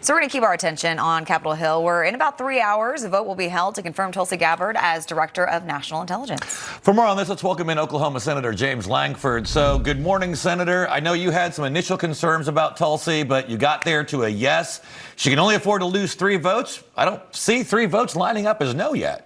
So we're going to keep our attention on Capitol Hill, where in about 3 hours, a vote will be held to confirm Tulsi Gabbard as Director of National Intelligence. For more on this, let's welcome in Oklahoma Senator James Lankford. So good morning, Senator. I know you had some initial concerns about Tulsi, but you got there to a yes. She can only afford to lose 3 votes. I don't see 3 votes lining up as no yet.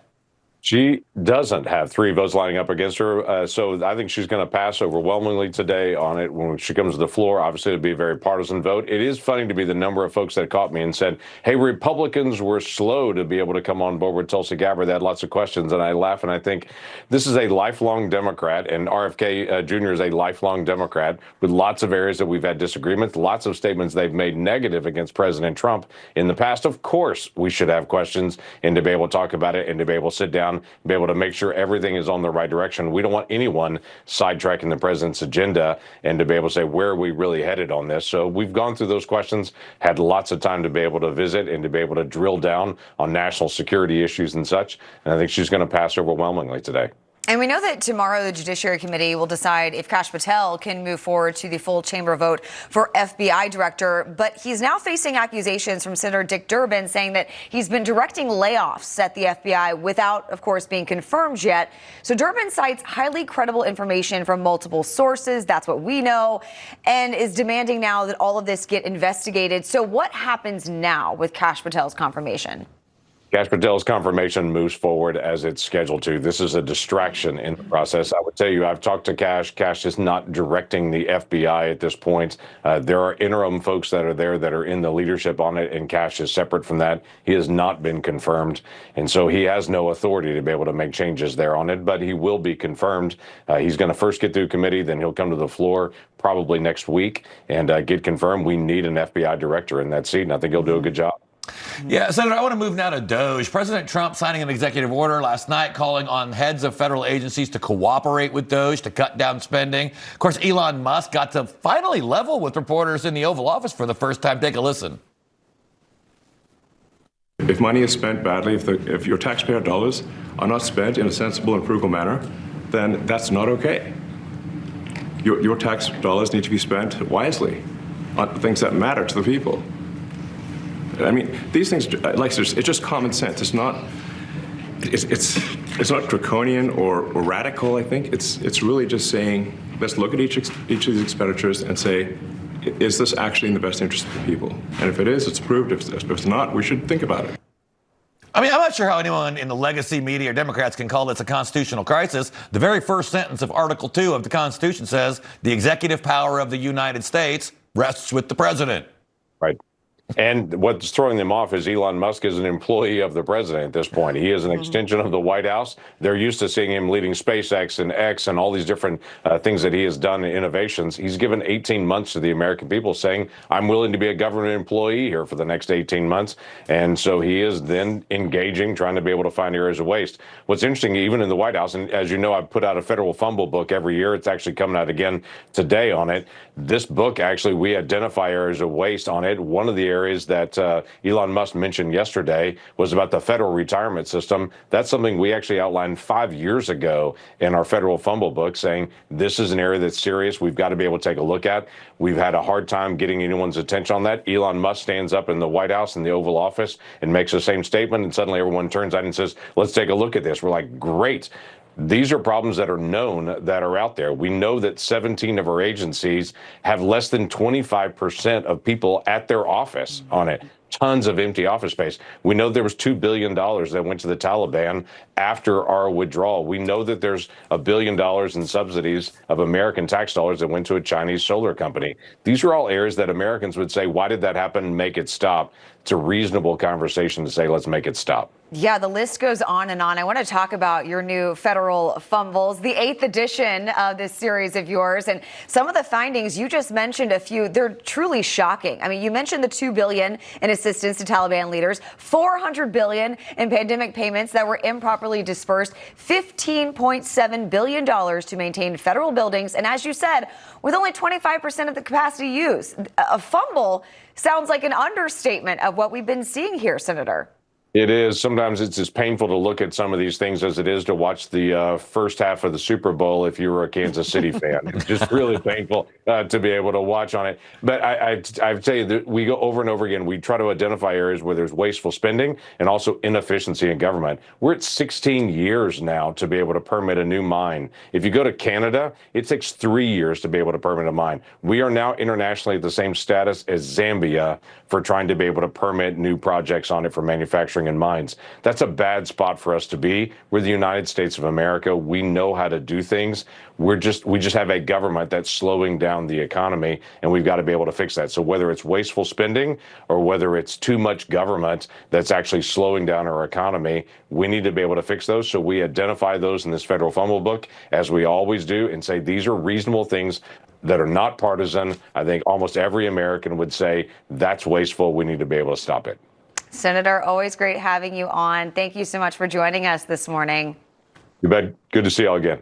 She doesn't have 3 votes lining up against her, so I think she's going to pass overwhelmingly today on it when she comes to the floor. Obviously, it'll be a very partisan vote. It is funny to be the number of folks that caught me and said, hey, Republicans were slow to be able to come on board with Tulsi Gabbard. They had lots of questions, and I laugh, and I think this is a lifelong Democrat, and RFK Jr. is a lifelong Democrat with lots of areas that we've had disagreements, lots of statements they've made negative against President Trump in the past. Of course, we should have questions and to be able to talk about it and to be able to sit down, be able to make sure everything is on the right direction. We don't want anyone sidetracking the president's agenda, and to be able to say, where are we really headed on this? So we've gone through those questions, had lots of time to be able to visit and to be able to drill down on national security issues and such. And I think she's going to pass overwhelmingly today. And we know that tomorrow the Judiciary Committee will decide if Kash Patel can move forward to the full chamber vote for FBI director. But he's now facing accusations from Senator Dick Durbin saying that he's been directing layoffs at the FBI without, of course, being confirmed yet. So Durbin cites highly credible information from multiple sources. That's what we know, and is demanding now that all of this get investigated. So what happens now with Kash Patel's confirmation? Kash Patel's confirmation moves forward as it's scheduled to. This is a distraction in the process. I would tell you, I've talked to Kash. Kash is not directing the FBI at this point. There are interim folks that are there that are in the leadership on it, and Kash is separate from that. He has not been confirmed, and so he has no authority to be able to make changes there on it, but he will be confirmed. He's going to first get through committee, then he'll come to the floor probably next week and get confirmed. We need an FBI director in that seat, and I think he'll do a good job. Yeah, Senator, I want to move now to DOGE. President Trump signing an executive order last night calling on heads of federal agencies to cooperate with DOGE to cut down spending. Of course, Elon Musk got to finally level with reporters in the Oval Office for the first time. Take a listen. If money is spent badly, if your taxpayer dollars are not spent in a sensible and frugal manner, then that's not okay. Your tax dollars need to be spent wisely on things that matter to the people. I mean, these things, like, it's just common sense. It's not draconian or radical. I think it's really just saying, let's look at each of these expenditures and say, is this actually in the best interest of the people? And if it is, it's approved. If it's not, we should think about it. I mean, I'm not sure how anyone in the legacy media or Democrats can call this a constitutional crisis. The very first sentence of Article 2 of the Constitution says the executive power of the United States rests with the president. Right. And what's throwing them off is Elon Musk is an employee of the president at this point. He is an extension of the White House. They're used to seeing him leading SpaceX and X and all these different things that he has done in innovations. He's given 18 months to the American people saying, I'm willing to be a government employee here for the next 18 months. And so he is then engaging, trying to be able to find areas of waste. What's interesting, even in the White House, and as you know, I've put out a federal fumble book every year. It's actually coming out again today on it. This book, actually, we identify areas of waste on it. One of the areas that Elon Musk mentioned yesterday was about the federal retirement system. That's something we actually outlined 5 years ago in our federal fumble book, saying this is an area that's serious. We've got to be able to take a look at. We've had a hard time getting anyone's attention on that. Elon Musk stands up in the White House in the Oval Office and makes the same statement, and suddenly everyone turns out and says, let's take a look at this. We're like, great. These are problems that are known, that are out there. We know that 17 of our agencies have less than 25% of people at their office on it. Tons of empty office space. We know there was $2 billion that went to the Taliban after our withdrawal. We know that there's $1 billion in subsidies of American tax dollars that went to a Chinese solar company. These are all areas that Americans would say, why did that happen? Make it stop. It's a reasonable conversation to say, let's make it stop. Yeah, the list goes on and on. I want to talk about your new federal fumbles, the 8th edition of this series of yours. And some of the findings, you just mentioned a few, they're truly shocking. I mean, you mentioned the $2 billion in assistance to Taliban leaders, $400 billion in pandemic payments that were improperly dispersed, $15.7 billion to maintain federal buildings. And as you said, with only 25% of the capacity used, a fumble sounds like an understatement of what we've been seeing here, Senator. It is. Sometimes it's as painful to look at some of these things as it is to watch the first half of the Super Bowl if you were a Kansas City fan. It's just really painful to be able to watch on it. But I tell you that we go over and over again. We try to identify areas where there's wasteful spending and also inefficiency in government. We're at 16 years now to be able to permit a new mine. If you go to Canada, it takes 3 years to be able to permit a mine. We are now internationally at the same status as Zambia for trying to be able to permit new projects on it for manufacturing and mines. That's a bad spot for us to be. We're the United States of America. We know how to do things. We just have a government that's slowing down the economy, and we've got to be able to fix that. So whether it's wasteful spending or whether it's too much government that's actually slowing down our economy, we need to be able to fix those. So we identify those in this federal fumble book, as we always do, and say these are reasonable things that are not partisan. I think almost every American would say that's wasteful. We need to be able to stop it. Senator, always great having you on. Thank you so much for joining us this morning. You bet. Good to see you all again.